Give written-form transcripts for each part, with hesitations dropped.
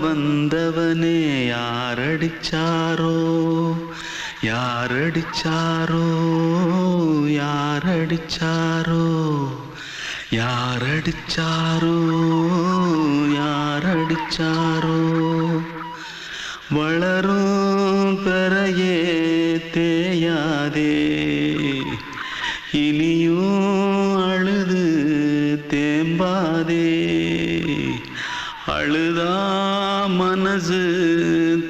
வந்தவனே யாரடிச்சாரோ யாரடிச்சாரோ யாரடிச்சாரோ யாரடிச்சாரோ யாரடிச்சாரோ வளரும் பெறையே தேயாதே இனியும் அழுது தேம்பாதே அழுதா மனசு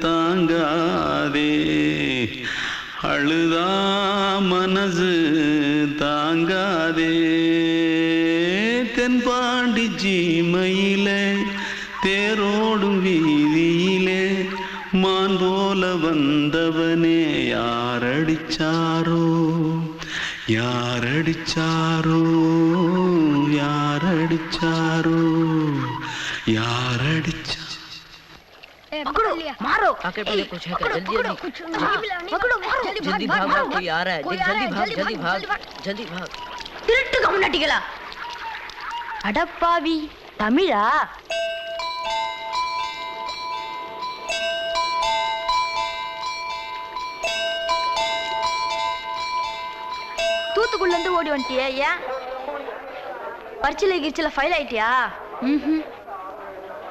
தாங்காதே அழுதா மனசு தாங்காதே தென்பாண்டி சீமையிலே தேரோடும் வீதியிலே மான் போல வந்தவனே யாரடிச்சாரோ யாரடிச்சாரோ யாரடிச்சாரோ यारडिचा पकड़ो मारो आके पहले कुछ है क्या जल्दी पकड़ो मारो जल्दी भाग कोई आ रहा है जल्दी भाग திருட்டு கம்முனட்டிகளா அடப்பாவி தமிழா தூத்துக்குள்ள இருந்து ஓடி வந்துட்டியே ஏன் பரிச்சையில கிரிச்சில ஃபைல் ஆயிட்டியா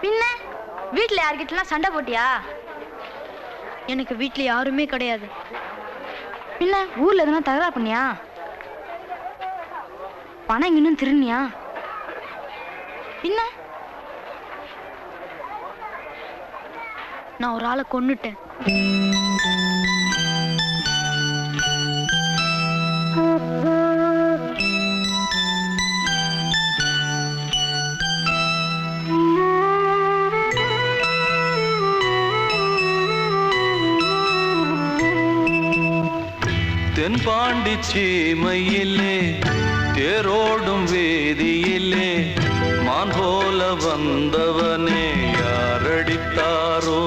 பின்ன வீட்டுல யார்கிட்டலாம் சண்டை போட்டியா எனக்கு வீட்டுல யாருமே கிடையாது பின்ன ஊர்ல எதுனா தகராறு பண்ணியா பணம் இன்னும் திருநியா பின்ன நான் ஒரு ஆளை கொன்னுட்டேன் தென்பாண்டி சீமையிலே தேரோடும் வேதியிலே மான் போல வந்தவனே யாரடித்தாரோ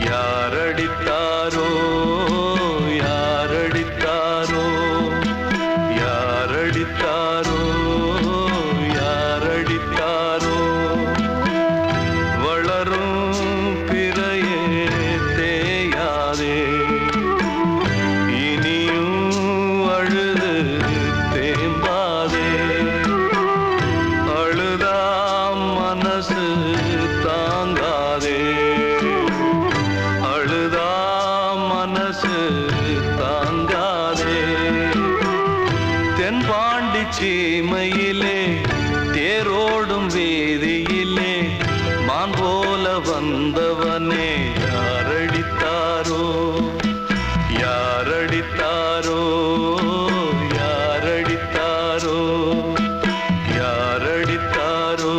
யாரடித்தாரோ யாரடித்தாரோ யாரடித்தாரோ யாரடித்தாரோ வளரும் பிறையே தேயாதே தென்பாண்டி சீமையிலே தேரோடும் வேதியிலே மான் போல வந்தவனே யாரடித்தாரோ யாரடித்தாரோ யாரடித்தாரோ யாரடித்தாரோ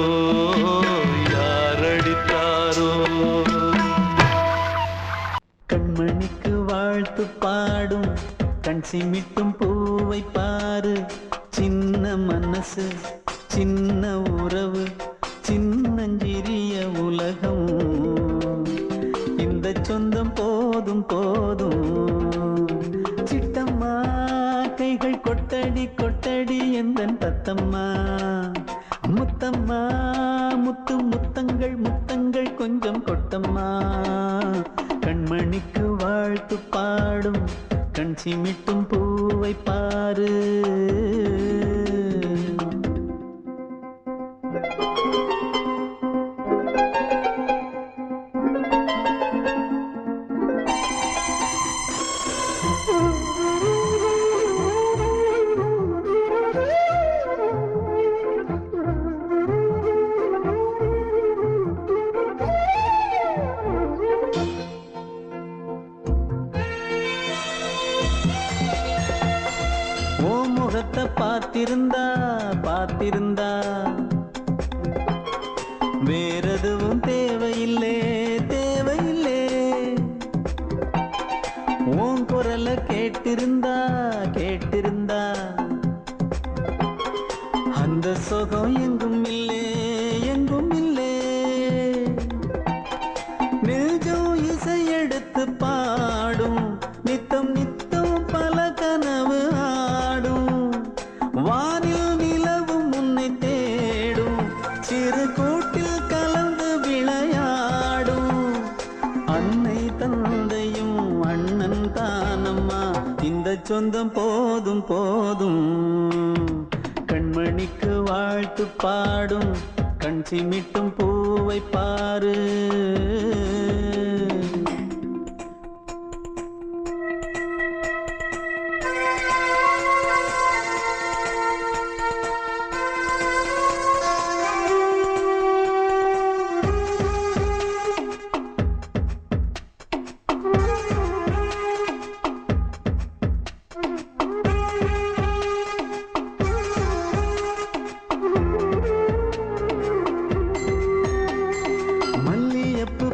யாரடித்தாரோ கண்மணிக்கு வாழ்த்து பாடும் கண் சிமிட்டும் பூவை பாரு சின்ன மனசு சின்ன உறவு சின்னஞ்சிறிய உலகம் இந்த சொந்தம் போதும் போதும் சிட்டம்மா கைகள் கொட்டடி கொட்டடி எந்தன் தத்தம்மா முத்தம்மா முத்து முத்தங்கள் முத்தங்கள் கொஞ்சம் கொட்டம்மா கண்மணிக்கு வாழ்த்து பாடும் கண் சிமிட்டும் பூவை பாரு முகத்தை பார்த்திருந்தா பார்த்திருந்தா வேறெதுவும் தேவையில்லை தேவையில்லை உன் குரலை கேட்டிருந்தா கேட்டிருந்தா அந்த சுகம் எங்கும் இல்லை எங்கும் இல்லை நெஞ்சம் இசை எடுத்து பாடும் நித்தம் நித்தம் பல கனவு ஆடும் வானில் நிலவும் உன்னை தேடும் சிறு கூட்டில் கலந்து விளையாடும் சொந்தம் போதும் போதும். கண்மணிக்கு வாழ்த்து பாடும் கண் சிமிட்டும் பூவை பாரு.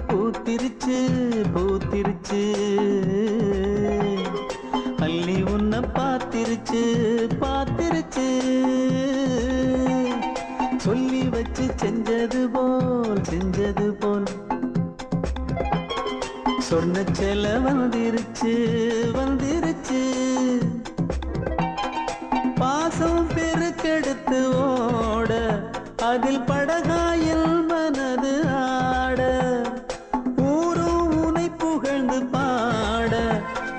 பூத்திருச்சு பூத்திருச்சு அள்ளி உன்னை பார்த்திருச்சு பார்த்திருச்சு. சொல்லி வச்சு செஞ்சது போல் சொன்ன செல வந்துருச்சு வந்துருச்சு. பாசம் பெருக்கெடுத்து ஓட அதில் படகாயில் மனது ஆட. பாட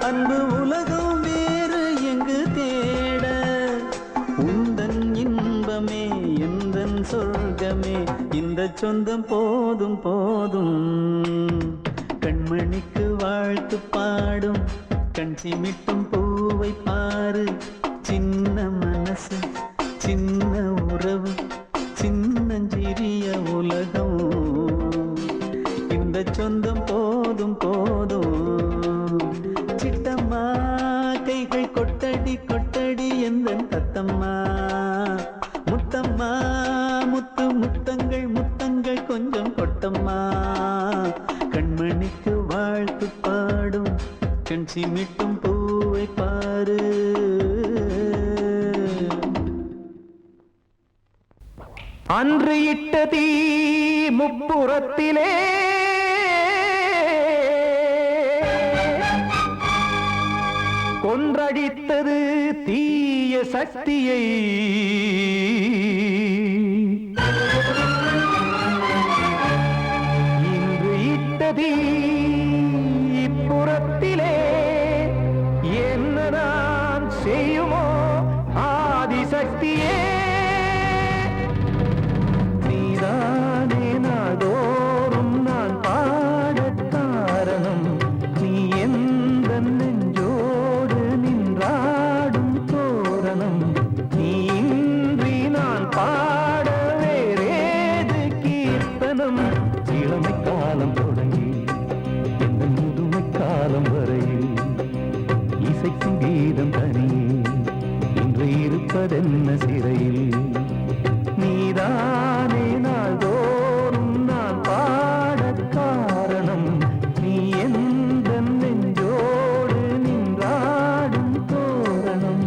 அன்பு உலகம் வேறு எங்கு தேட. உந்தன் இன்பமே எந்தன் சொர்க்கமே இந்த சொந்தம் போதும் போதும். கண்மணிக்கு வாழ்த்து பாடும் கண் சிமிட்டும் பூவை பாரு. சின்ன மனசு சின்ன உறவு சின்னஞ்சிறிய உலகம் இந்த சொந்தம் போதும் போதும். சிட்டம்மா கைகள் கொட்டடி கொட்டடி எந்தன் தத்தம்மா. முத்தம்மா முத்து முத்தங்கள் முத்தங்கள் கொஞ்சம் கொட்டம்மா. கண்மணிக்கு வாழ்த்து பாடும் கண் சிமிட்டும் பூவை பாரு. அன்று இட்ட தீ முப்புறத்திலே கொன்றடித்தது தீய சக்தியை. இன்று இட்டதீ இப்புறத்திலே என்ன நான் செய்யுமோ ஆதிசக்தியே. நீதானே நாள்தோறும் நான் பாட காரணம். நீ எந்த நெஞ்சோடு நின்றாடும் தோரணம். நீ இன்றி நான் பாட வேறேது கீர்த்தனம். இளமை காலம் தொடங்கி எந்த முதுமை காலம் வரையில் இசைக்கும் கீதம் தனியே இன்று இருப்பதென்ன சிறையில். நீதானே நாள்தோறும் நான் பாட காரணம். நீ எந்த நெஞ்சோடு நின்றாடும் தோரணம்.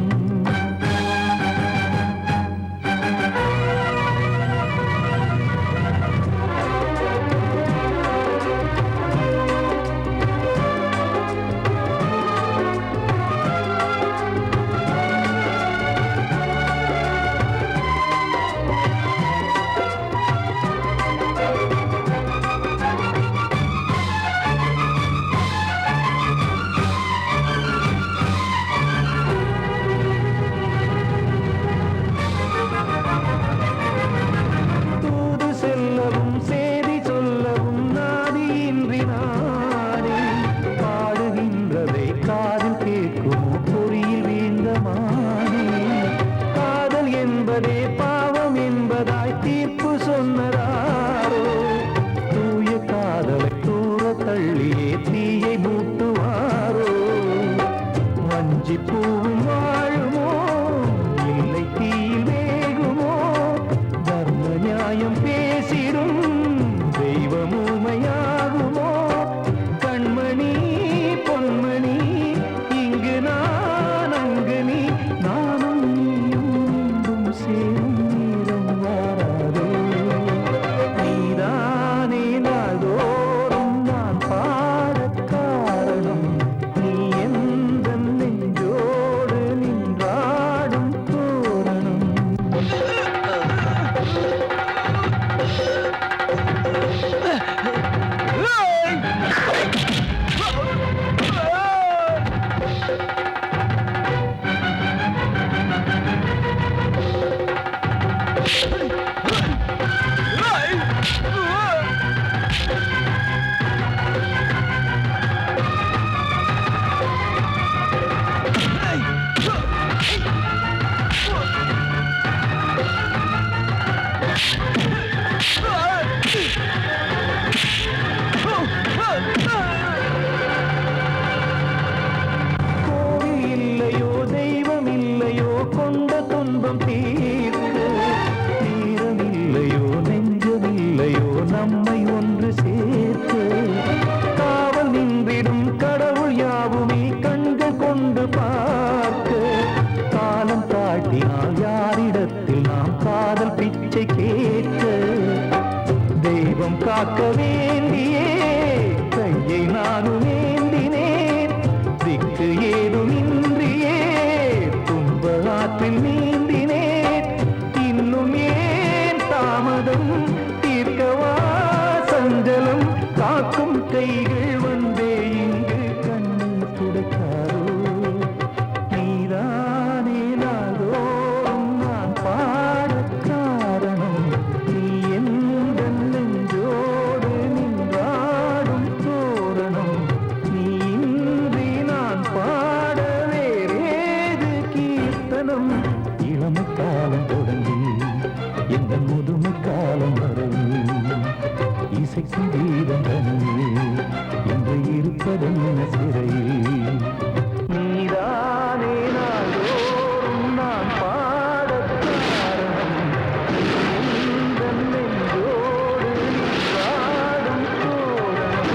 காக்க வேண்டியே கையை நானும் ஏந்தினேன் திக்கு ஏதுமின்றியே துன்ப ஆற்றில் நீந்தினேன் இன்னும் ஏன் தாமதம் தீர்க்கவா சஞ்சலம் காக்கும் கைகள் வந்தே இங்கு கண்ணீர் துடைக்காரோ நீதானே நாள்தோறும் நான் பாடக் காரணம் நீ எந்த நெஞ்சோடு நின்றாடும் தோரணம் நீ இன்றி நான் பாட வேறேது கீர்த்தனம் இளமை காலம் தொடங்கி எந்த முதுமை காலம் வரையில் இசைக்கும் கீதம் தனியே என்று இருப்பதென்ன சிறையில் நீதானே நாள்தோறும் நான் பாடக் காரணம் எந்த நெஞ்சோடு நின்றாடும் தோரணம்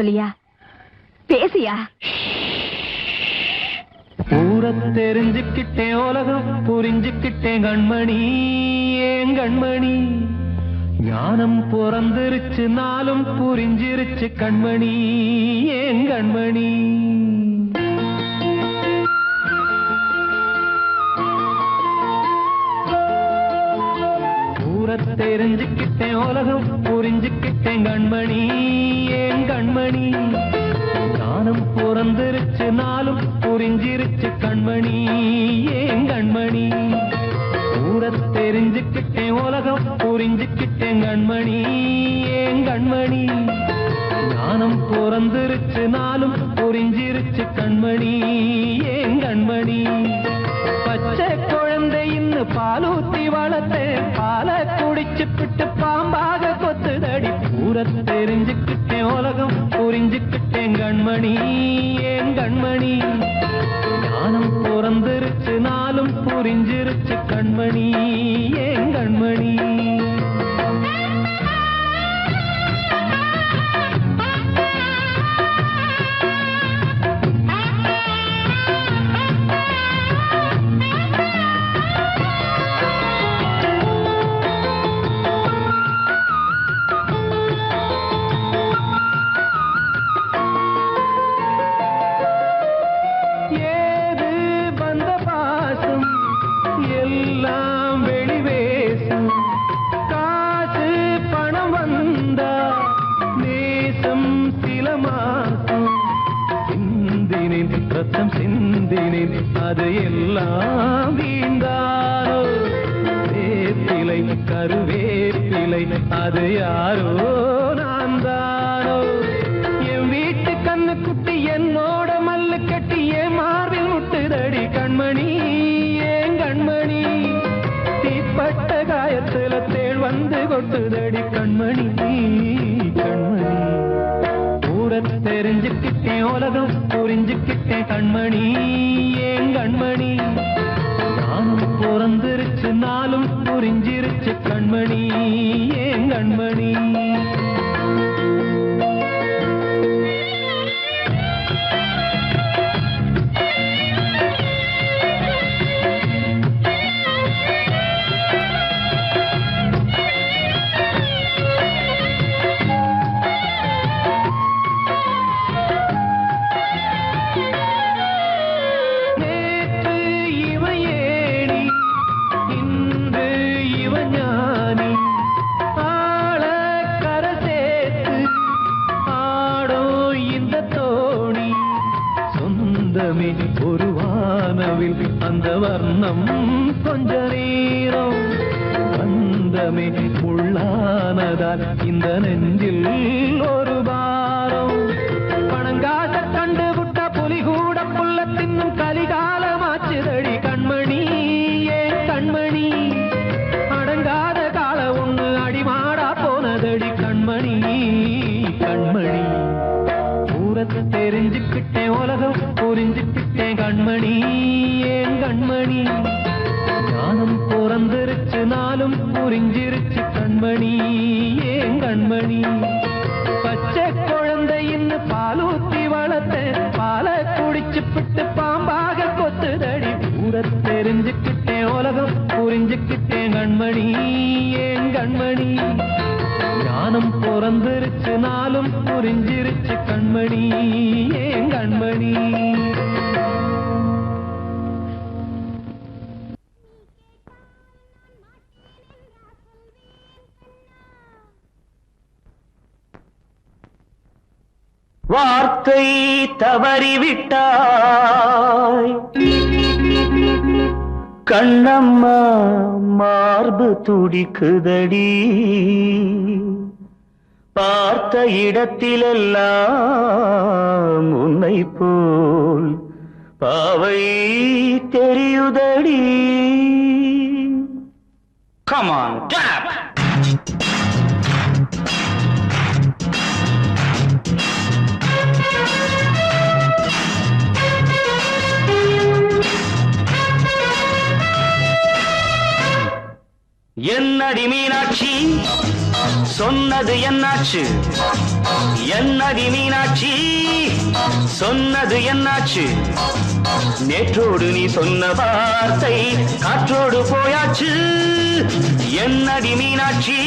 சொல்லியா? பேசியா? ஊரை தெரிஞ்சுக்கிட்டேன், உலகம் புரிஞ்சுக்கிட்டேன் கண்மணி, ஏன் கண்மணி. ஞானம் பிறந்திருச்சு, நாளும் புரிஞ்சிருச்சு கண்மணி, ஏன் கண்மணி. ஊரை தெரிஞ்சுக்கிட்டேன், உலகம் புரிஞ்சுக்கிட்டேன் கண்மணி, ஏன் கண்மணி. ஞானம் பிறந்திருச்சு, நாளும் புரிஞ்சிருச்சு கண்மணி, ஏன் கண்மணி. ஊரை தெரிஞ்சுக்கிட்டேன், உலகம் புரிஞ்சுக்கிட்டேன் கண்மணி, ஏன் கண்மணி. ஞானம் பிறந்திருச்சு, நாளும் புரிஞ்சிருச்சு கண்மணி, ஏன் கண்மணி. பச்சை குழந்தையின்னு பாலூத்தி வளர்த்தேன், பாலை குடிச்சு பிட்டு பாம்பாக கொத்துதடி. ஊரை தெரிஞ்சுக்கிட்டேன், உலகம் புரிஞ்சுக்கிட்டேன் கண்மணி, ஏன் கண்மணி. ஞானம் பிறந்திருச்சு, நாளும் புரிஞ்சிருச்சு கண்மணி, ஏன் கண்மணி. ரத்தம் சிந்தினேன், அது எல்லாம் வீண்டாரோ. வேப்பிலை கருவேப்பிலை, அது யாரோ நான் தானோ. என் வீட்டு கண்ணு குட்டி என்னோட மல்லு கட்டி என் மார்பில் முட்டுதடி கண்மணி, ஏன் கண்மணி. தீப்பட்ட காயத்துல தேள் வந்து கொட்டுதடி கண்மணி, கண்மணி. ஊரை தெரிஞ்சுக்கிட்டேன், உலகம் புரிஞ்சுக்கிட்டேன் கண்மணி, ஏன் கண்மணி. ஞானம் பிறந்திருச்சு, நாளும் புரிஞ்சிருச்சு கண்மணி, ஏன் கண்மணி. ஒரு வானவில் அந்த வர்ணம் கொஞ்ச நேரம் வந்தமே உள்ளானதால் இந்த நெஞ்சில் ஒரு பாரம். பணங்காச கண்டு விட்ட புலி கூட புல்ல தின்னும் கலிகாலமாச்சுதடி கண்மணி, ஏன் கண்மணி. அடங்காத கால ஒண்ணு அடிமாடா போனதடி கண்மணி, கண்மணி. ஊரை தெரிஞ்சுக்கிட்டேன், உலகம் புரிஞ்சுக்கிட்டேன் கண்மணி, ஏன் கண்மணி. ஞானம் பிறந்திருச்சு, நாளும் புரிஞ்சிருச்சு கண்மணி, ஏன் கண்மணி. பச்சை குழந்தையின்னு பாலூத்தி வளர்த்தேன், பாலை குடிச்சு பிட்டு பாம்பாக கொத்துதடி. ஊரை தெரிஞ்சுக்கிட்டேன், உலகம் புரிஞ்சுக்கிட்டேன் கண்மணி, ஏன் கண்மணி. ஞானம் பிறந்திருச்சு, நாளும் புரிஞ்சிருச்சு கண்மணி, ஏன் கண்மணி. வார்த்தை தவறிவிட்டாய் கண்ணம்மா, மார்பு துடிக்குதடி. பார்த்த இடத்திலெல்லாம் உன்னை போல் பாவை தெரியுதடி. Come on, clap! என்னடி மீனாட்சி சொன்னது என்னாச்சு என்னடி மீனாட்சி சொன்னது என்னாச்சு நேற்றோடு நீ சொன்ன வார்த்தை காற்றோடு போயாச்சு என்னடி மீனாட்சி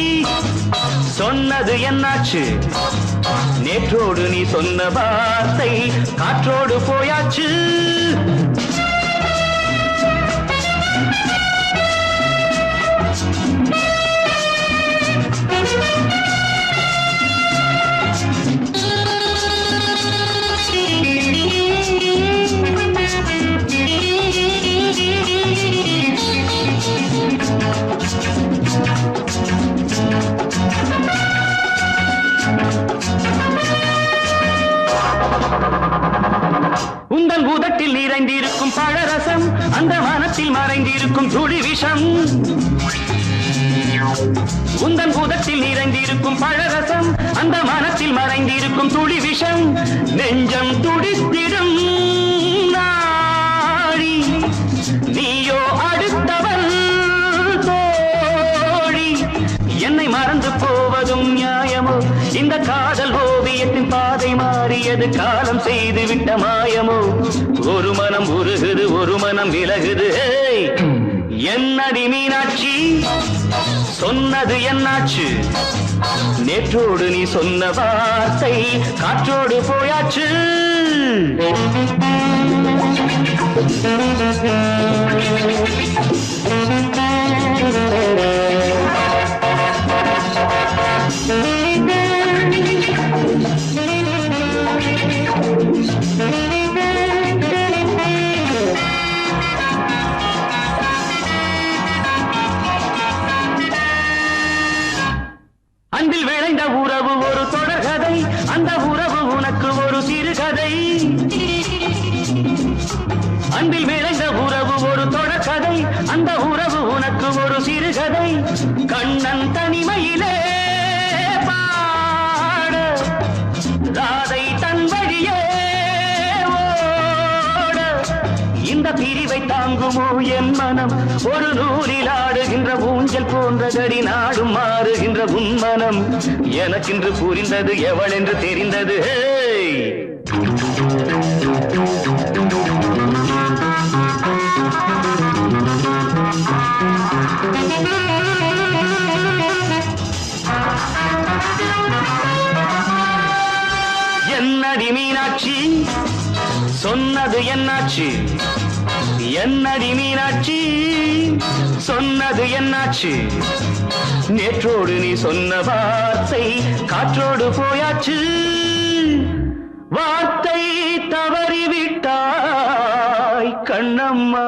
சொன்னது என்னாச்சு நேற்றோடு நீ சொன்ன வார்த்தை காற்றோடு போயாச்சு உந்தன் பூதத்தில் நிறைந்திருக்கும் பழரசம் அந்த வானத்தில் மறைந்திருக்கும் துளி விஷம் உந்தன் பூதத்தில் நிறைந்திருக்கும் பழரசம் அந்த வானத்தில் மறைந்திருக்கும் துளி விஷம் நெஞ்சம் துடித்திடும் நாழி நீயோ அடுத்தவள் தோழி என்னை மறந்து போவதும் நியாயமோ இந்த காதல் ஓவியத்தின் பாதை மாறியது காலம் செய்து விட்ட மாயமோ ஒரு மனம் உருகுது ஒரு மனம் விலகுது என்னடி மீனாட்சி சொன்னது என்னாச்சு நேற்றோடு நீ சொன்ன வார்த்தை காற்றோடு போயாச்சு அன்பில் விளைந்த உறவு ஒரு தொடர்கதை அந்த உறவு உனக்கு ஒரு சிறுகதை அன்பில் விளைந்த உறவு ஒரு தொடர்கதை அந்த உறவு உனக்கு ஒரு சிறுகதை கண்ணன் தனிமையிலே பாட ராதை தன் வழியே ஓட இந்த பிரிவை தாங்குமோ என் மனம் ஒரு நூலில் ஆடுகின்ற ஊஞ்சல் போன்றதடி நாடும் மாறுகின்ற உன்மனம் எனக்கென்று புரிந்தது எவள் என்று தெரிந்தது என்னடி மீனாட்சி சொன்னது என்னாச்சு என்னடி மீனாட்சி சொன்னது என்னாச்சு நேற்றோடு நீ சொன்ன வார்த்தை காற்றோடு போயாச்சு வார்த்தை தவறிவிட்டாய் கண்ணம்மா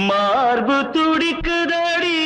மார்பு துடிக்குதடி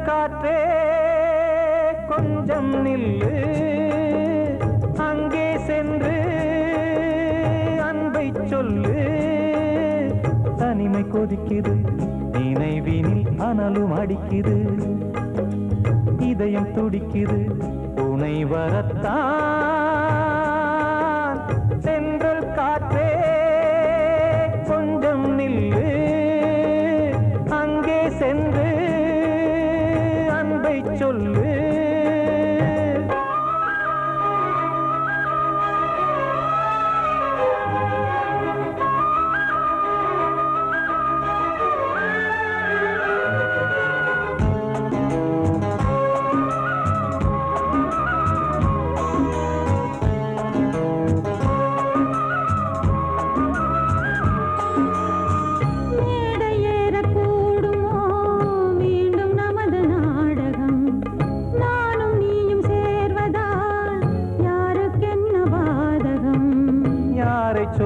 காற்றே கொஞ்சம் நில்லு அங்கே சென்று அன்பை சொல்லு தனிமை கொதிக்குது நினைவினில் அனலும் அடிக்குது இதயம் துடிக்குது உனை வரத்தான் சென்றல் காற்றே கொஞ்சம் நில்லு அங்கே சென்று அன்பை சொல்லு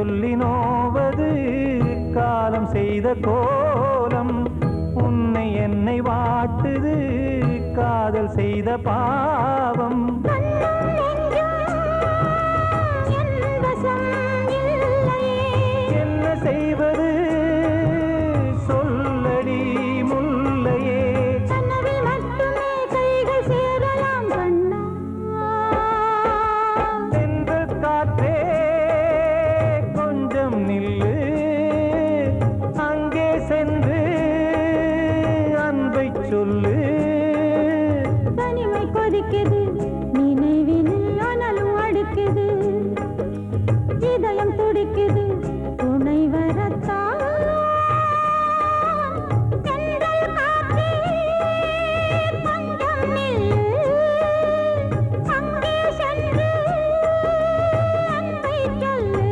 சொல்லி நோவது காலம் செய்த கோலம். உன்னை என்னை வாட்டுது காதல் செய்த பாவம். என்ன செய்வது சொல்லடி முல்லையே. தென்றல் காற்றே கொஞ்சம் நில்லு, அங்கே சென்று அன்பை சொல்லு. தனிமை கொதிக்குது நினைவினில் அனலும் அடிக்குது, இதயம் துடிக்குது துணை வரத்தான். தென்றல் காற்றே கொஞ்சம் நில்லு, அங்கே சென்று அன்பை சொல்லு.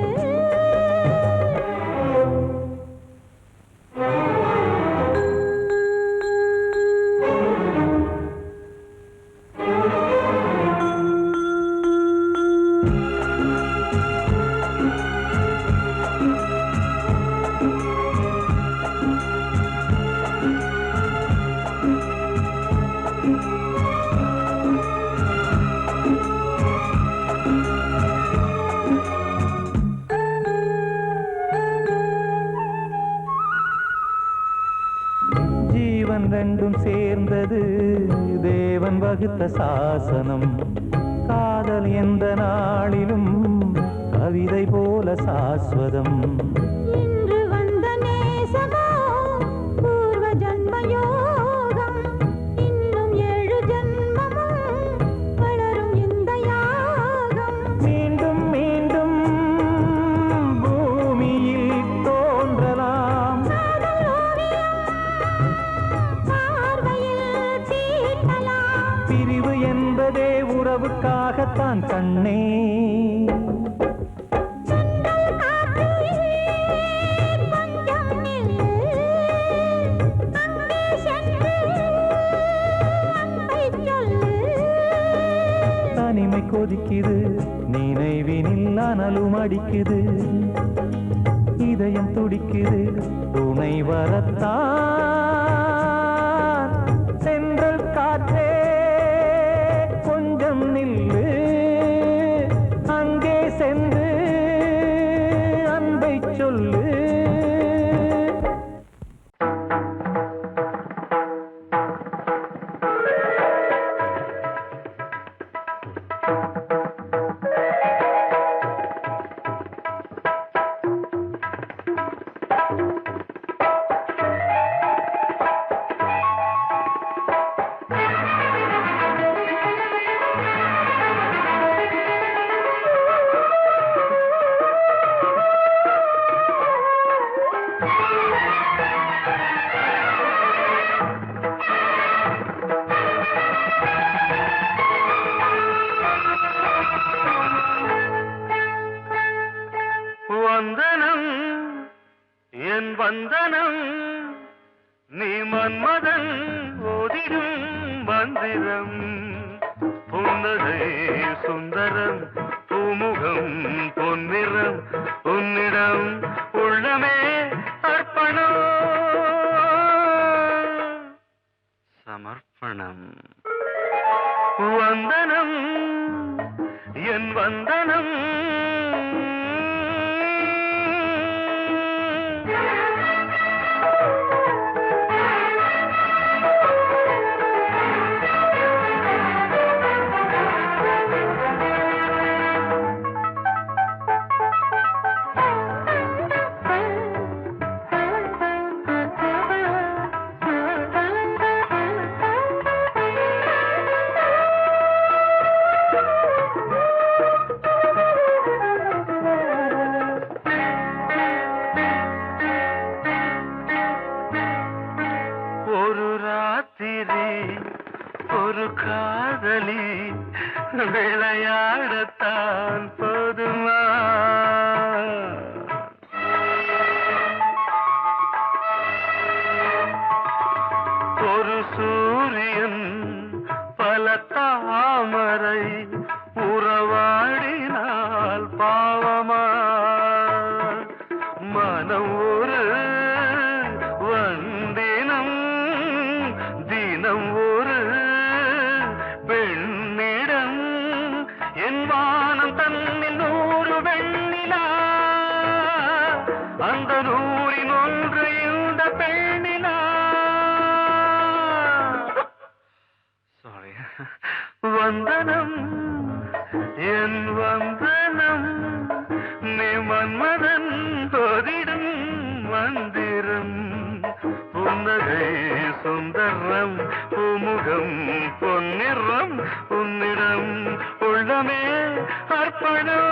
ஜீவன் ரெண்டும் சேர்ந்தது தேவன் வகுத்த சாசனம். காதல் எந்த நாளிலும் கவிதை போல சாஸ்வதம். இன்று வந்த நேசமோ பூர்வ ஜன்ம யோகம், இன்னும் 7 ஜன்மமும் வளரும் இந்த யாகம். மீண்டும் மீண்டும் பூமியில் தோன்றலாம். காதல் ஓவியம் பார்வையில் தீட்டலாம். பிரிவு என்பதே உறவுக்காகத்தான் கண்ணே. தென்றல் காற்றே கொஞ்சம் நில்லு, அங்கே சென்று அன்பை சொல்லு. தனிமை கொதிக்குது நினைவினில் அனலும் அடிக்குது, இதயம் துடிக்குது துணை வரத்தான். தென்றல் காற்றே கொஞ்சம் நில்லு, அங்கே சென்று அன்பை சொல்லு. வந்தனம் என் வந்தனம், நீ மன்மதன் ஓதிடும் மந்திரம். புன்னகை சுந்தரம் பூமுகம் பொன்னிறம், உன்னிடம் உள்ளமே அர்ப்பணம் சமர்ப்பணம். வந்தனம் என் வந்தனம். ஒரு காதலி விளையாடத்தான் போதுமா? ஒரு சூரியன் பல தாமரை உறவாடினால் பாவமா? அந்த நூறின் ஒன்று இந்த பெண்ணினா சாரி வந்தனம் என் வந்தனம் நீ மன்மதன் போதிடும் மந்திரம் புன்னகை சுந்தரம் பூமுகம் பொன்னிறம் உன்னிடம் உள்ளமே அர்ப்பணம்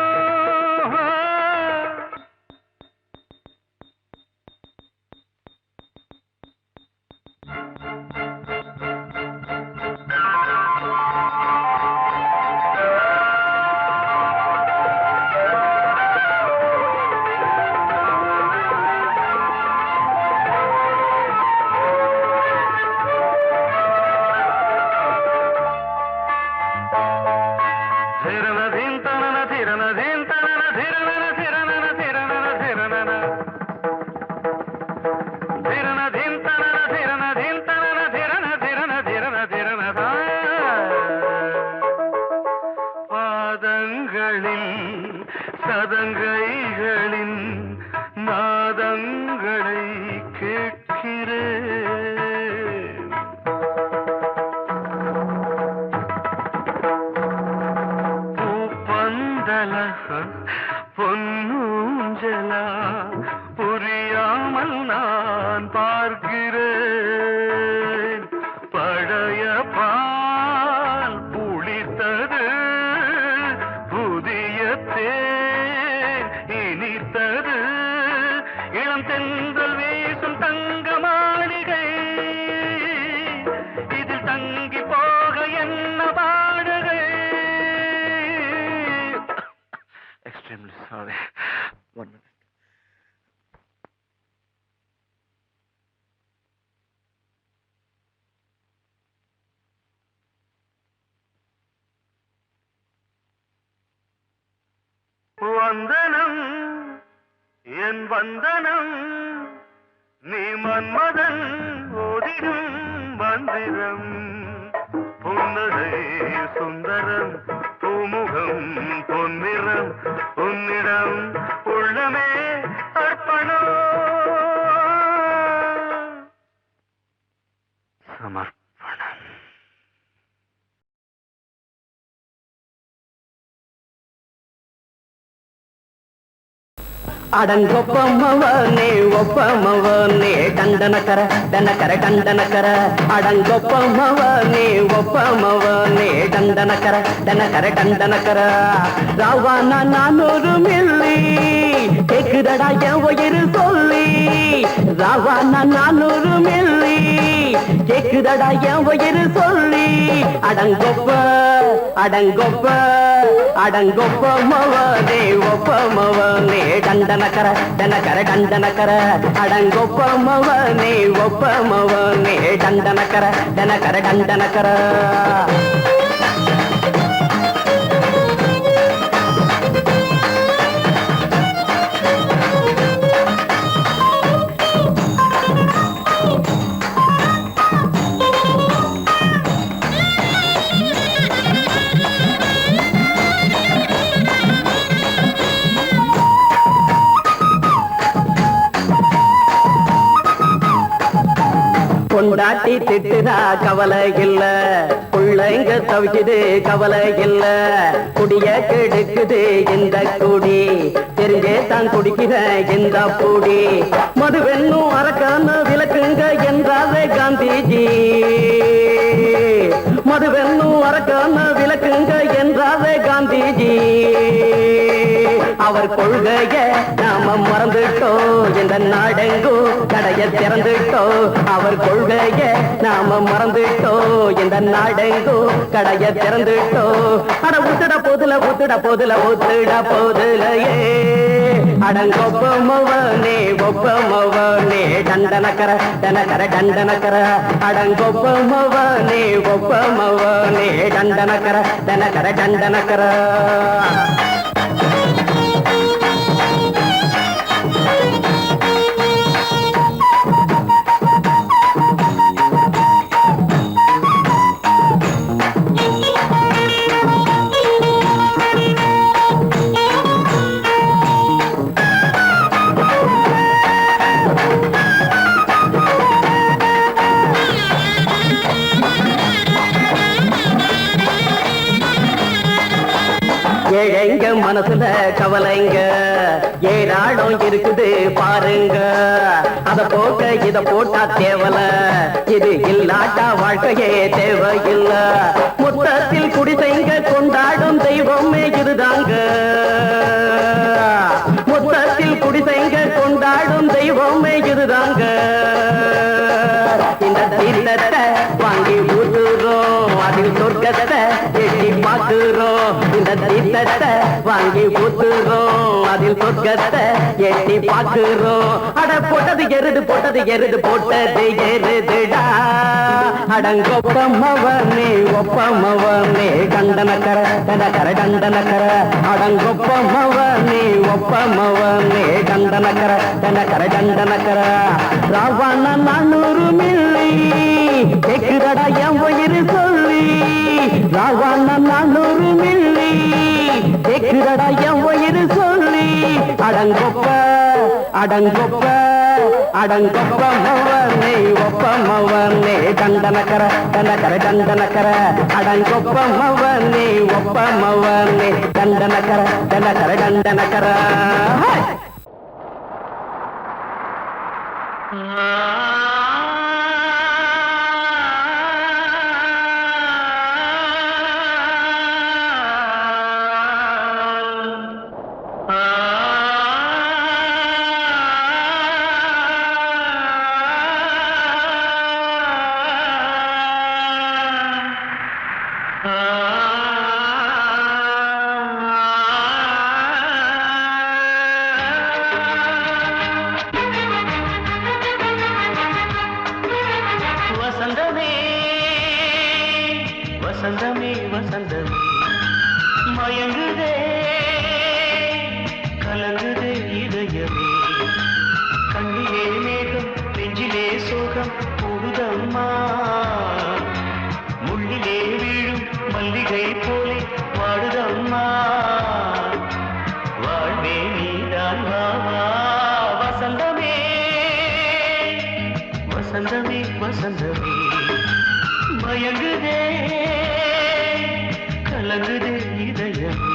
சதங்கைகளின் நாதங்களை கேட்கிறேன் பூப்பந்தல பொன்னூஞ்சலா புரியாமல் நான் பார்க்கிறேன் பழைய பால் புளித்தது புதிய தேன் இனித்தது இளம் தென்றல் வீசும் தங்க மாளிகை இதில் தங்கி போக என்ன பாடுகை எக்ஸ்ட்ரீம்லி சாரி 1 minute வந்தனம் என் வந்தனம் நீ மன்மதன் ஓதிடும் மந்திரம் புன்னகை சுந்தரம் பூமுகம் பொன்னிறம் உன்னிடம் உள்ளமே அர்ப்பணம் சமர்ப்பணம் அடங்கொப்பமவனே ஒப்பமவனே டண்டனக்கர டனக்கர டண்டனக்கர அடங்கொப்பமவனே ஒப்பமவனே டண்டனக்கர டனக்கர டண்டனக்கர ராவானா 400 மில்லி கேக்குதடா என் உயிர் சொல்லி ராவானா 400 மில்லி கேக்குதடா என் உயிர் சொல்லி அடங்கொப்ப அடங்கொப்ப அடங்கொப்பமவனே ஒப்பமவனே டண்டனக்கர டனக்கர டண்டனக்கர அடங்கொப்பமவனே ஒப்பமவனே டண்டனக்கர டனக்கர டண்டனக்கர பொண்டாட்டி திட்டுதா கவலை இல்ல பிள்ளைங்க தவிக்குது கவலை இல்ல குடிய கெடுக்குது இந்த குடி தெரிஞ்சே தான் குடிக்கிற இந்த பூடி மதுவென்னும் அரக்கான விளக்குங்க என்றாரே காந்திஜி மதுவென்னும் அரக்கான விளக்குங்க என்றாரே காந்திஜி அவர் கொள்கைய நாம மறந்துட்டோம் இந்த நாடெங்கும் கடைய திறந்துட்டோம் அவர் கொள்கைய நாம மறந்துட்டோம் இந்த நாடெங்கும் கடைய திறந்துட்டோம் அட ஊத்துட போதுல ஊத்துட போதுல ஊத்துட போதுலையே அடங்கொப்பமவனே ஒப்பமவனே டண்டனக்கர டனக்கர டண்டனக்கர அடங்கொப்பமவனே ஒப்பமவனே டண்டனக்கர டனக்கர டண்டனக்கர ஏழைங்க மனசுல கவலைங்க ஏராளம் இருக்குது பாருங்க. அத போக்க இத போட்டா தேவல, இது இல்லாட்டா வாழ்க்கையே தேவையில்ல. மொத்தத்தில் குடிசைங்க கொண்டாடும் தெய்வமே இதுதாங்க. மொத்தத்தில் குடிசைங்க கொண்டாடும் தெய்வமே இதுதாங்க. இந்த தீர்த்தத்தை வாங்கி ஊத்துறோம், அதில் சொர்க்கத்தை எட்டி பார்க்கிறோம். இந்த தீர்த்தத்தை வாங்கி ஊத்துறோம், அதில் சொர்க்கத்தை எட்டி பார்க்கிறோம். அட போட்டது எருது போட்டது எருது போட்டது எருதுடா. அடங்கொப்பமவனே ஒப்பமவனே கண்டனக்கர கண்டனக்கர கண்டனக்கர. அடங்கொப்பமவனே ஒப்பமவனே கண்டனக்கர கண்டனக்கர கண்டனக்கர. ராவண 400 மில்லி கேக்குதடா என் உயிர் சொல்லி. ராவண 400 மில்லி கேக்குதடா என் உயிர் சொல்லி. அடங்கொப்ப அடங்கொப்ப அடங்கொப்பமவனே ஒப்பமவனே கண்டனக்கர கண்டனக்கர கண்டனக்கர. அடங்கொப்பமவனே ஒப்பமவனே கண்டனக்கர கண்டனக்கர கண்டனக்கர. வசந்தமே வசந்தமே வசந்தமே மயங்குதே கலங்குதே இதயமே. கண்ணிலே மேகம் நெஞ்சிலே சோகம் கூடுதம்மா. முள்ளிலே வீழும் மல்லிகை போலே வாடுதம்மா. வாழ்வே நீதான் வாவா. வசந்தமே வசந்தமே வசந்தமே மயங்குதே கலங்குதே இதயமே.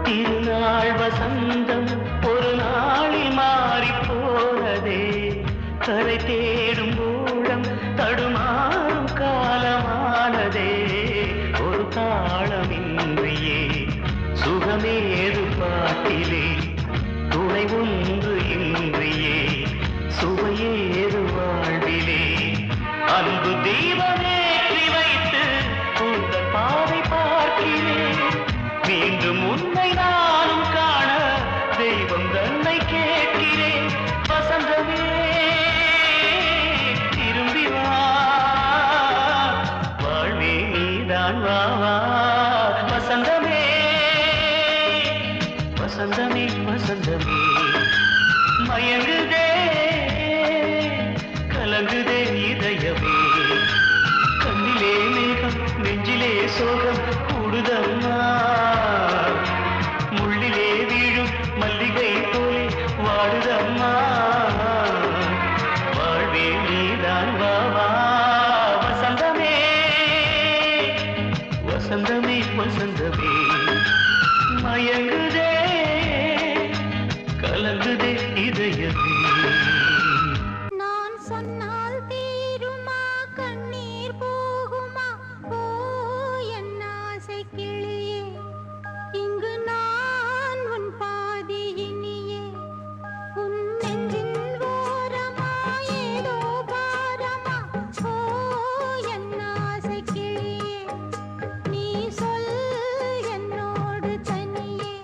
திருநாள் வசந்தம் ஒரு நாளில் மாறி போனதே. கரை தேடும் ஊழம் தடுமாறும் காலமானதே. ஒரு தாளமின்றியே சுகமேது பாட்டிலே. துணை ஒன்று இன்றியே சுவையேது வாழ்விலே. அன்பு தீபமேற்றி வைத்து உங்கள் பாதை பார்க்கிறேன். மீண்டும் உன்னை நானும் காண தெய்வம் தன்னை கேட்கிறேன். வசந்தமே திரும்பி வா, வாழ்வே நீதான் வா வா. வசந்தமே வசந்தமே வசந்தமே மயங்குதே கலங்குதே இதயமே. கண்ணிலே மேகம் நெஞ்சிலே சோகம் கூடுதம்மா. முள்ளிலே வீழும் மல்லிகை போலே வாடுதம்மா. வாழ்வே நீதான் வா வா. வசந்தமே வசந்தமே வசந்தமே மயங்குதே கலங்குதே இதயமே. நான் சொன்னால் தீருமா கண்ணீர் போகுமா? ஓ என் ஆசை கிளியே, இங்கு நான் உன் பாதி இனியே. உன் நெஞ்சின் ஓரமா ஏதோ பாரமா? ஓ என் ஆசை கிளியே, நீ சொல் என்னோடு தனியே.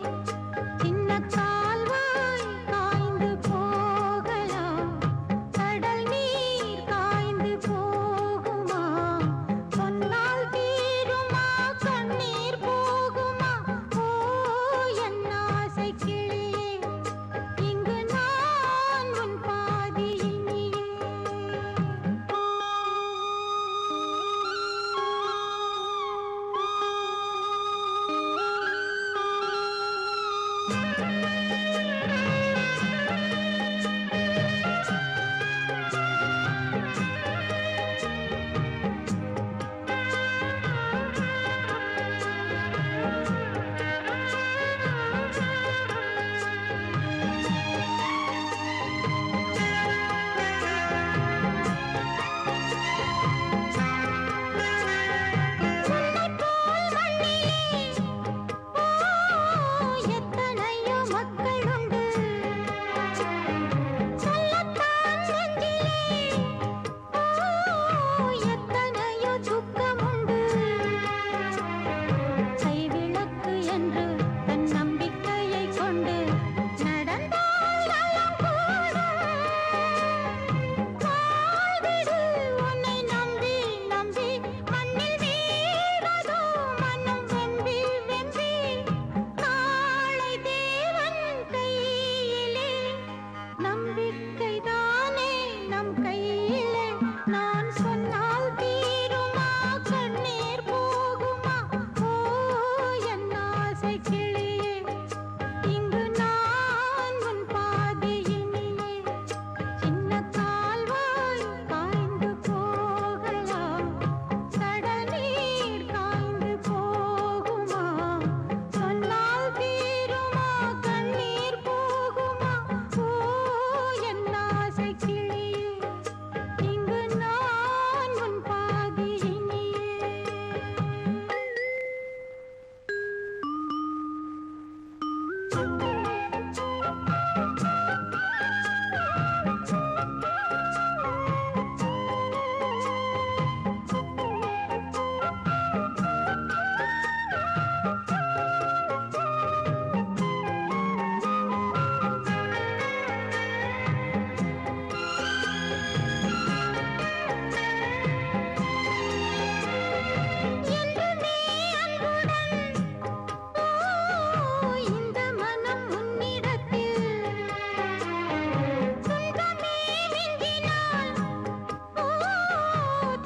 வாழ்க்கைதானே நம் கையிலே நான் சொன்னால் தீருமா கண்ணீர் போகுமா ஓ என் ஆசை கிளியே இங்கு நான் உன் பாதையினியே சின்ன கால்வாய் காய்ந்து போகலாம் கடல் நீர் காய்ந்து போகுமா சொன்னால் தீருமா கண்ணீர் போகுமா ஓ என் ஆசை கிளியே இங்கு நான் உன் பாதையினியே என்றுமே அன்புடன் இந்த மனம் உன்னிடத்தில் சொந்தமே மிஞ்சினால்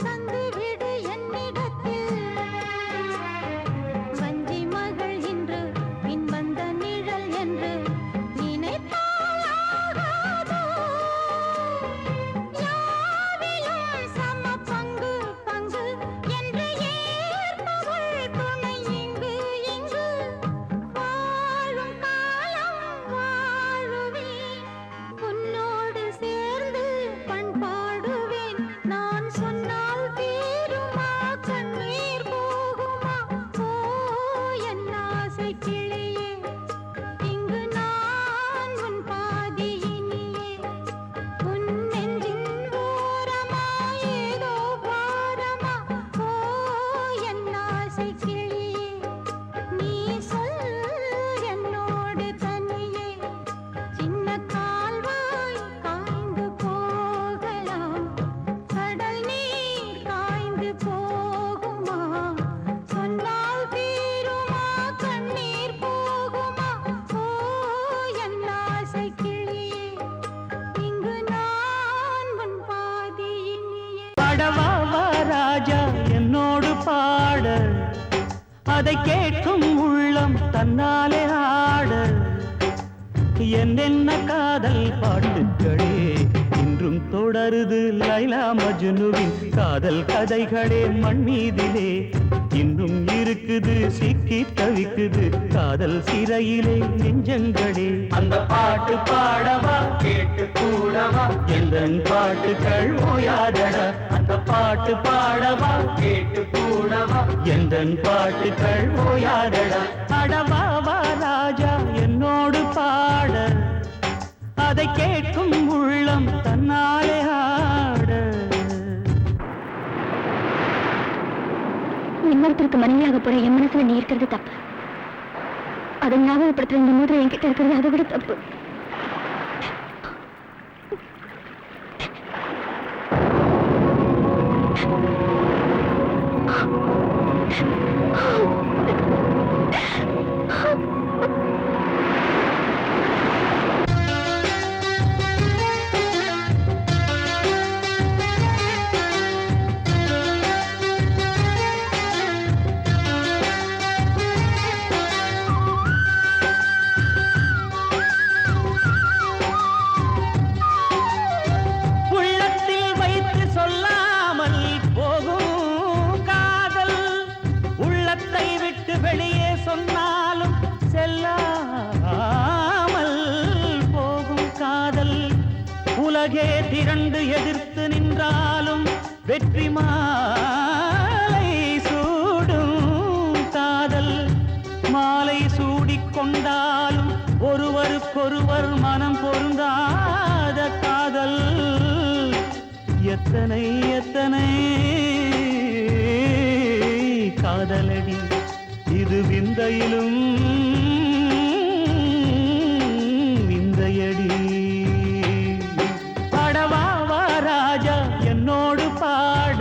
தந்துவிடு என்னிடத்தில் வஞ்சி மகள் இன்று பின் வந்த நிழல் என்று நினைத்தால் ஆகாதோ யாவிலும் சம பங்கு பங்கு என்று ஏற்பவள் துணை இங்கு இங்கு வாழும் காலம் வாழுவேன் உன்னோடு சேர்ந்து பண்பாடுவேன் நான் சொன்னால் தீருமா கண்ணீர் போகுமா ஓ என் ஆசை கிளியே இங்கு நான் உன் பாதியினியே உன் நெஞ்சின் ஓரமா ஏதோ பாரமா ஓ என் ஆசை கிளியே நீ சொல் என்னோடு தனியே சின்ன கால்வாய் காய்ந்து போகலாம் கடல் நீர் காய்ந்து போகுமா சொன்னால் தீருமா கண்ணீர் போகுமா ஓ என் ஆசை கிளியே இங்கு நான் உன் பாதியினியே பாடவா வா ராஜா என்னோடு பாட அதை கேட்கும் உள்ளம் தன்னாலே ஆட என்னென்ன காதல் பாட்டுக்களே இன்றும் தொடருது லைலா மஜ்னுவின் காதல் கதைகளே மண் மீதிலே இன்னும் இருக்குது சிக்கி தவிக்குது காதல் சிறையிலே நெஞ்சங்களே அந்த பாட்டு பாடவா கேட்டு கூடவா எந்தன் பாட்டுகள் ஓயாதடா அந்த பாட்டு பாடவா கேட்டு கூடவா எந்தன் பாட்டுகள் ஓயாதடா அடவா வா ராஜா என்னோடு பாட அதை கேட்கும் உள்ளம் தன்னாலே ஆட இன்னொருத்தருக்கு மனைவியாக போற என் மனசுல நீ இருக்கிறது தப்பு அதை ஞாபகப்படுத்துற இந்த மூதிரை என்கிட்ட இருக்கிறது அதை விட தப்பு உள்ளத்தில் வைத்து சொல்லாமல் போகும் காதல் உள்ளத்தை விட்டு வெளியே சொன்னாலும் செல்லாமல் போகும் காதல் உலகே திரண்டு எதிர்த்து நின்றாலும் வெற்றி மாலை சூடும் காதல் மாலை சூடிக்கொண்டாலும் ஒருவருக்கொருவர் மனம் பொருந்தாத காதல் எத்தனை எத்தனை காதலடி இது விந்தையிலும் விந்தையடி பாடவா வா ராஜா என்னோடு பாட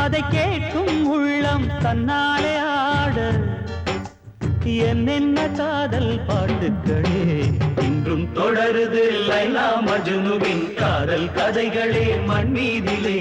அதை கேட்கும் உள்ளம் தன்னாலே ஆட என்னென்ன காதல் பாட்டுக்களே இன்றும் தொடருது லைலா மஜ்னுவின் காதல் கதைகளே மண்ணீதிலே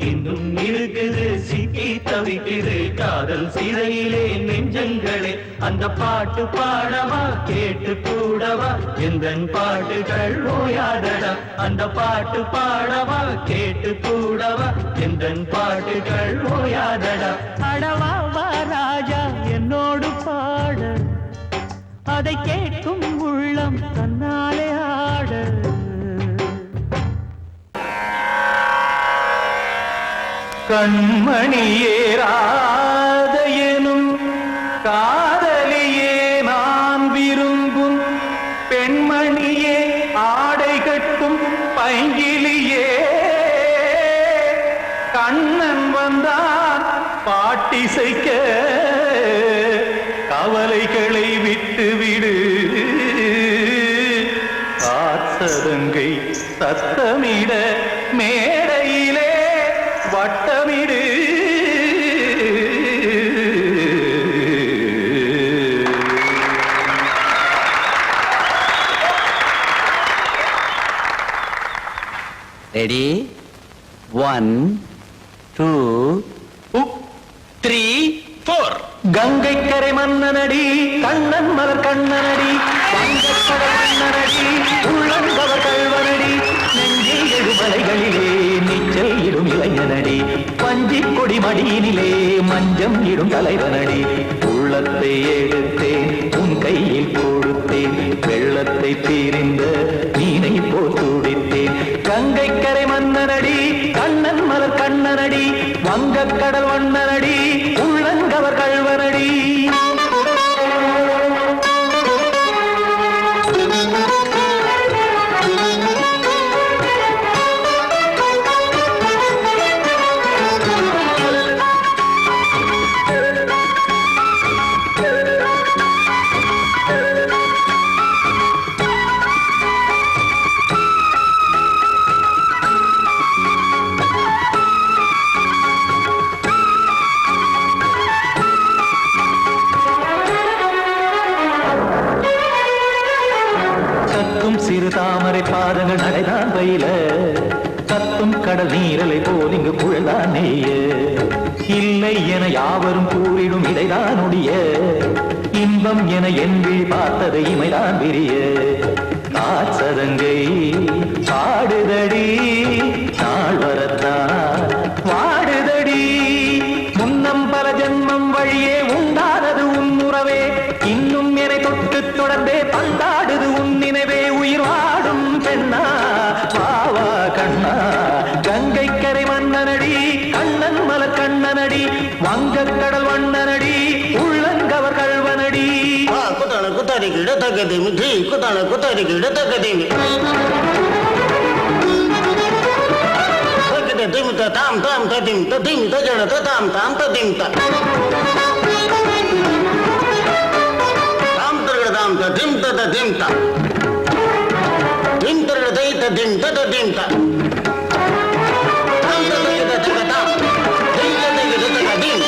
இன்னும் இருக்குது சிக்கி தவிக்குது காதல் சிறையிலே நெஞ்சங்களே அந்த பாட்டு பாடவா கேட்டு கூடவா எந்தன் பாட்டுகள் ஓயாதடா அந்த பாட்டு பாடவா கேட்டு கூடவா எந்தன் பாட்டுகள் ஓயாதடா அடவா வா ராஜா என்னோடு பாட அதை கேட்கும் உள்ளம் தன்னாலே ஆட கண்மணியே ராதையனும் காதலியே நான் விரும்பும் பெண்மணியே ஆடை கட்டும் பைங்கிலியே கண்ணன் வந்தான் பாட்டிசைக்க கவலைகளை விட்டுவிடு காத்ததங்கை சத்தமிட மேடையிலே வட்டமிடு ரெடி 1 2 3 4 கங்கை கரை மன்னனடி கண்ணன் மலர் கண்ணனடி வங்கக்கடல் மன்னனடி உள்ளங்கவர் கல்வனடி நெஞ்சில் எழுமலைகளிலே நீச்சல் இடும் இளைஞனடி பஞ்சி கொடி மடியினிலே மஞ்சம் இடும் தலைவனடி உள்ளத்தை எடுத்தேன் உன் கையில் கொடுத்தேன் வெள்ளத்தை தீரிந்த மீனை போல் துடித்தேன் கங்கை கரை மன்னனடி கண்ணன் மலர் கண்ணனடி வங்கக்கடல் வண்ணனடி உள்ளங்கவர் கல்வனடி சிறு தாமரை பாதங்கள் நடைதான் பயில கத்தும் கடல் நீரலை போல் இங்கு குழல்தான் நெய்ய இல்லை என யாவரும் கூறிடும் இடைதான் உடைய இன்பம் என என்பி பார்த்தது இமைதான் விரிய காசதங்கை பாடுதடி நாள் வரத்தான் வாடுதடி முன்னம் பல ஜென்மம் வழியே உண்டானது உன் உறவே இன்னும் என்னை தொட்டு தொடர்ந்தே பந்தாடுது உன் நினைவே உயிர் வாடும் பெண்ணா பாவா கண்ணா கங்கை கரை மன்னனடி கண்ணன் மலர் கண்ணனடி வங்கக்கடல் வண்ணனடி உள்ளங்கவர் கல்வனடி குத்தான குத்தாரி கிட தகதிமி ஜி குத்தான குத்தாரி கிட தகதிமி திம் தாம் தாம் ததிம் ததிம் தஜன தாம் தாம் ததிம் தாம் தாம் ததிம் ததிம் தாம் திம் தர தை ததிம் ததிம் தாம் தாம் ததிம் ததிம் திம் ததிம் ததிம்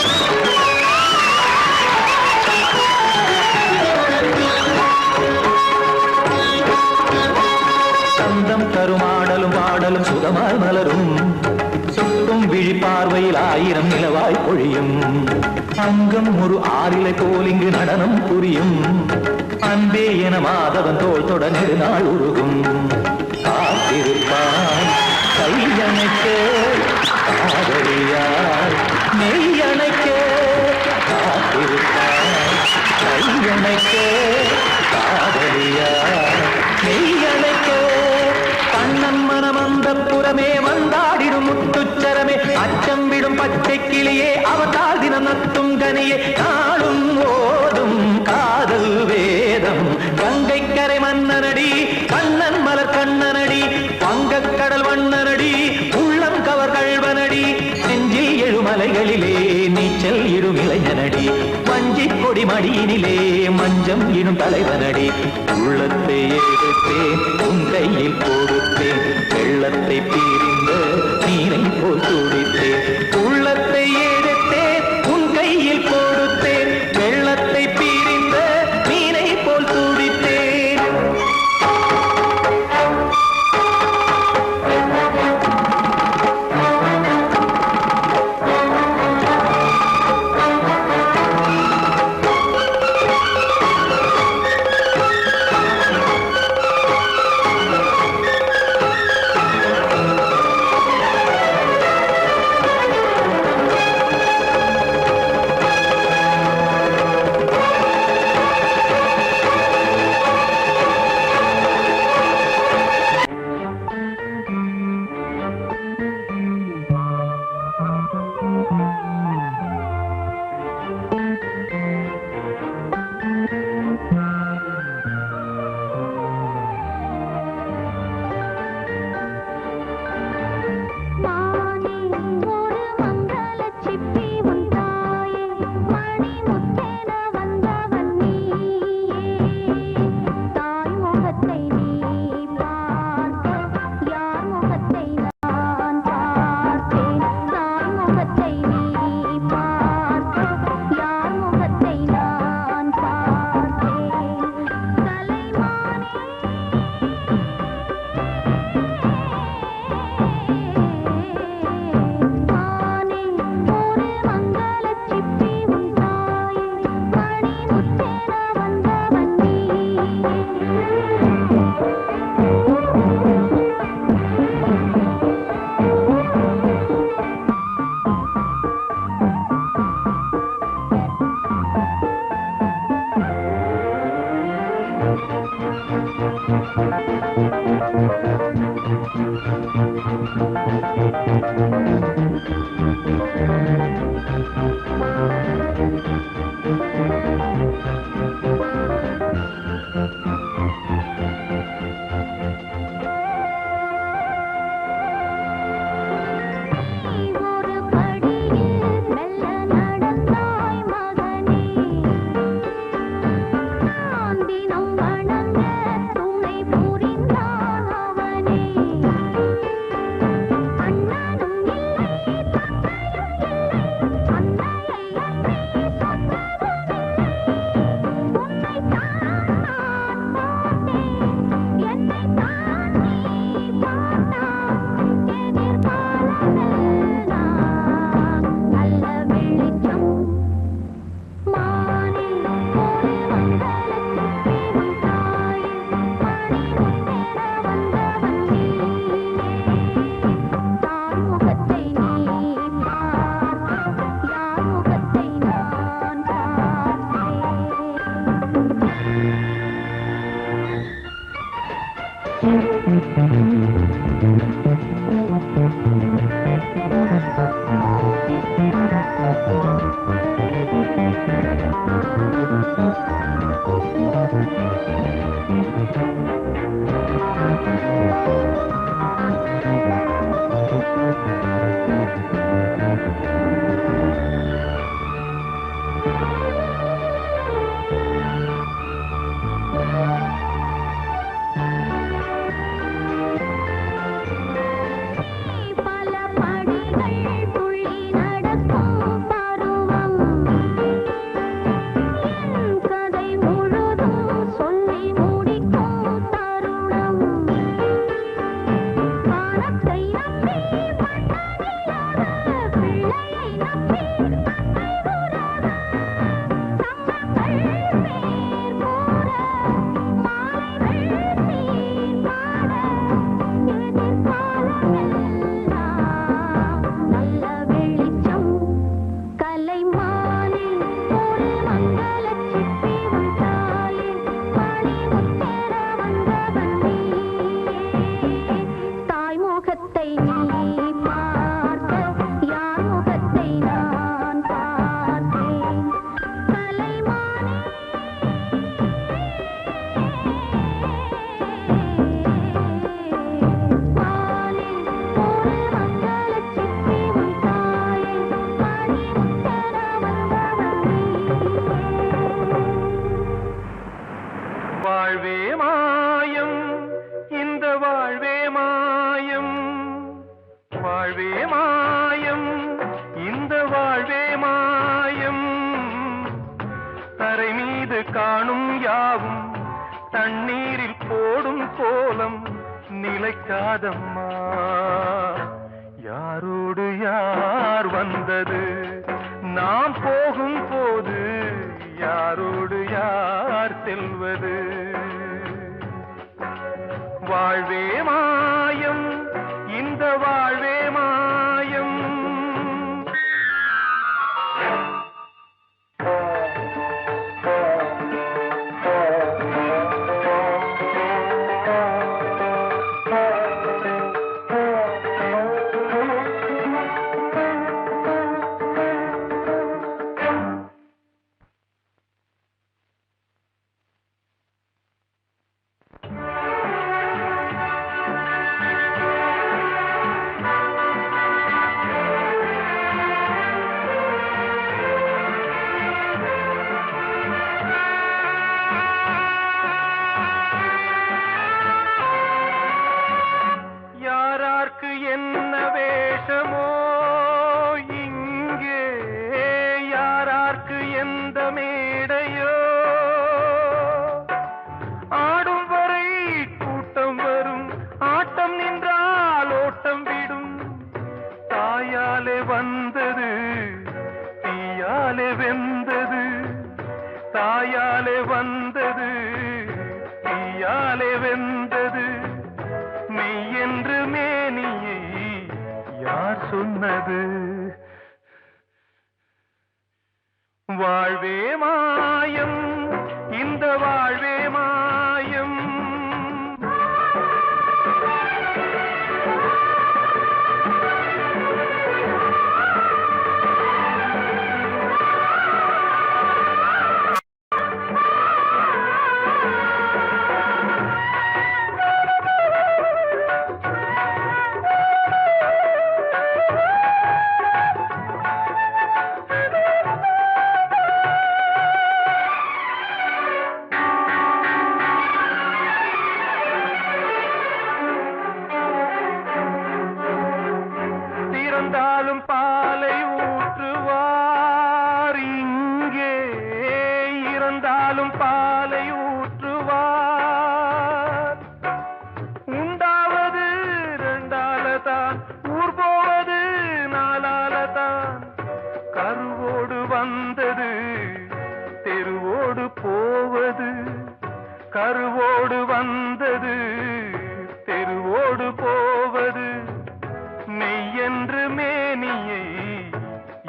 சந்தம் தருமாடலும் பாடலும் சுகமாய் மலரும் சுட்டும் விழி பார்வையில் ஆயிரம் நிலவாய் பொழியும் அங்கம் ஒரு ஆறிலை போல் இங்கு நடனம் புரியும் அன்பே என மாதவன் தோள் தொட நெடுநாள் உருகும் காத்திருப்பான் கையணைக்க காதலியார் மெய்யணைக்க காத்திருப்பான் கையணைக்க காதலியார் மெய்யணைக்க கண்ணன் மனம் அந்த புறமே வந்தாடிடும் முத்துச்சரமே அச்சம் விடும் பச்சை கிளியே அவதால் தினம் நத்தும் கனியே நாளும் ஓதும் காதல் வேதம் கங்கை கரை மன்னனடி கண்ணன் மலர் கண்ணனடி வங்கக்கடல் வண்ணனடி உள்ளம் கவர் கல்வனடி நெஞ்சில் எழுமலைகளிலே நீச்சல் இடும் இளைஞனடி வஞ்சி கொடி மடியினிலே மஞ்சம் இடும் தலைவனடி உள்ளத்தை எடுத்தேன் உன் கையில் கொடுத்தேன் வெள்ளத்தை பீரிந்த நீரை போல் துடித்தேன் உள்ளத்தை எடுத்தேன் உன் கையில் கொடுத்தேன் வெள்ளத்தை பீரிந்த ஒரு படியில் மெல்ல நடந்தாய் மகனே நான் தினம் வணங்க துணை புரிந்தான் அவனே அண்ணனும் இல்லை தந்தையும் இல்லை அன்னையை அன்றி சொன்னதும் உன்னைத்தான் நான் போட்டேன் என்னைத்தான் நீ பார்த்தாய் எதிர்காலமெல்லாம் நல்ல வெளிச்சம் மானில் ஒரு மங்களச்சிப்பி உன் தாயில் மணிமுத்தென வந்தவன் நீயே தாய் முகத்தை நீ பார்க்க யார் முகத்தை நான் பார்த்தேன் பல படிகள் துள்ளி நடக்கும் பருவம் என் கதை முழுதும் சொல்லி முடிக்கும் தருணம் வானத்தை நம்பி மன்னனில்லாத பிள்ளையை நம்பி தந்தை உறாத சங்கங்கள் பேர் கூற மாலைகள் சீர் பாட எதிர்காலமெல்லாம் நல்ல வெளிச்சம் கலைமானில் ஒரு மங்களச்சிப்பி உன் தாயில் மணிமுத்தென வந்தவன் நீயே தாய் முகத்தை நீ பார்க்க யார் முகத்தை நான் பார்த்தேன் கலைமானே வானில் ஒரு மங்களச்சிப்பி உன் தாயில் மணிமுத்தென வந்தவன் நீயே வாழ்வே மாயம் இந்த வாழ்வே மாயம் வாழ்வே மாயம் இந்த வாழ்வே மாயம் தரை மீது காணும் யாவும் தண்ணீரில் போடும் கோலம் நிலைக்காதம்மா யாரோடு யார் வந்தது நாம் போகும் போது யாரோடு யார் செல்வது வாழ்வே மாயம் இந்த வாழ்வே மாயம் யாரார்க்கு என்ன வேஷமோ இங்கே யாரார்க்கு எந்த மேடையோ ஆடும் வரை கூட்டம் வரும் ஆட்டம் நின்றால் ஓட்டம் விடும் தாயாலே வந்தது தீயாலே வெந்தது தாயாலே வந்தது தீயாலே வெந்தது மெய் என்று மேனியை யார் சொன்னது வாழ்வே மாயம் இந்த வாழ்வே மாயம் இறந்தாலும் பாலை ஊற்றுவார் இங்கே இறந்தாலும் பாலை ஊற்றுவார் உண்டாவது ரெண்டாலதான் ஊர் போவது நாலாலதான் கருவோடு வந்தது தெருவோடு போவது கருவோடு வந்தது தெருவோடு போவது மெய்யென்று மேனியை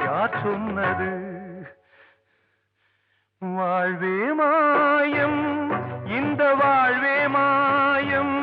யார் சொன்னது வாழ்வே மாயம் இந்த வாழ்வே மாயம்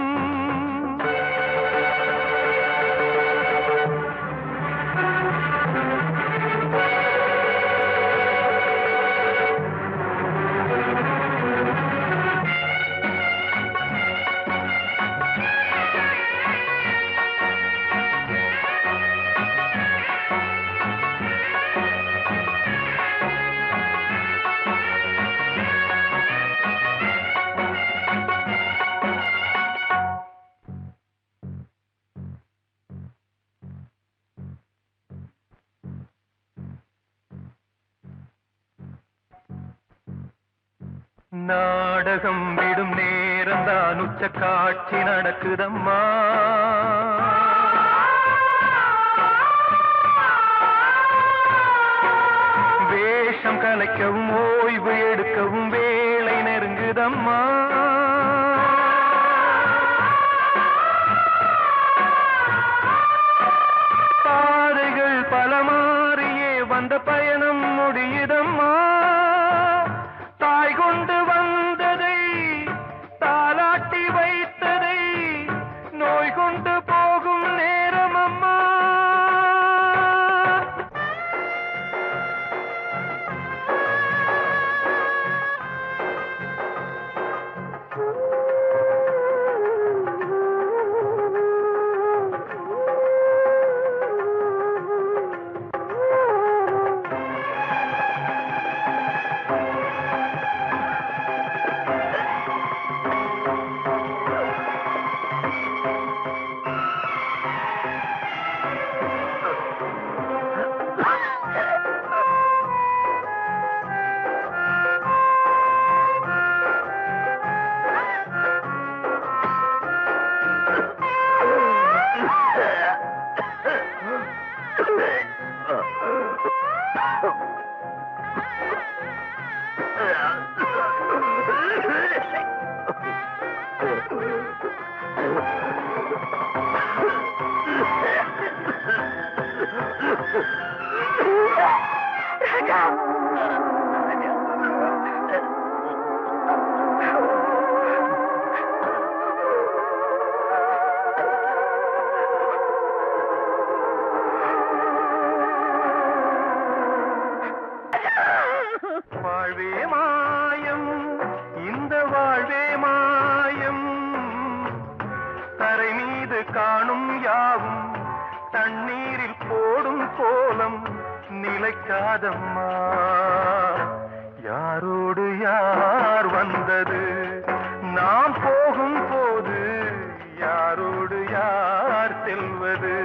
நாடகம் விடும் நேரம்தான் உச்ச காட்சி நடக்குதம்மா வேஷம் கலைக்கவும் ஓய்வு எடுக்கவும் வேலை நெருங்குதம்மா பாதைகள் பல மாறியே வந்த பயணம் முடியுதம்மா தாய் கொண்டு வந்ததை தாலாட்டி வைத்ததை நோய் கொண்டு போகும் நேரம் அம்மா வாழ்வே மாயம் இந்த வாழ்வே மாயம் தரை மீது காணும் யாவும் தண்ணீரில் போடும் கோலம் நிலைக்காதம்மா யாரோடு யார் வந்தது நாம் போகும் போது யாரோடு யார் செல்வது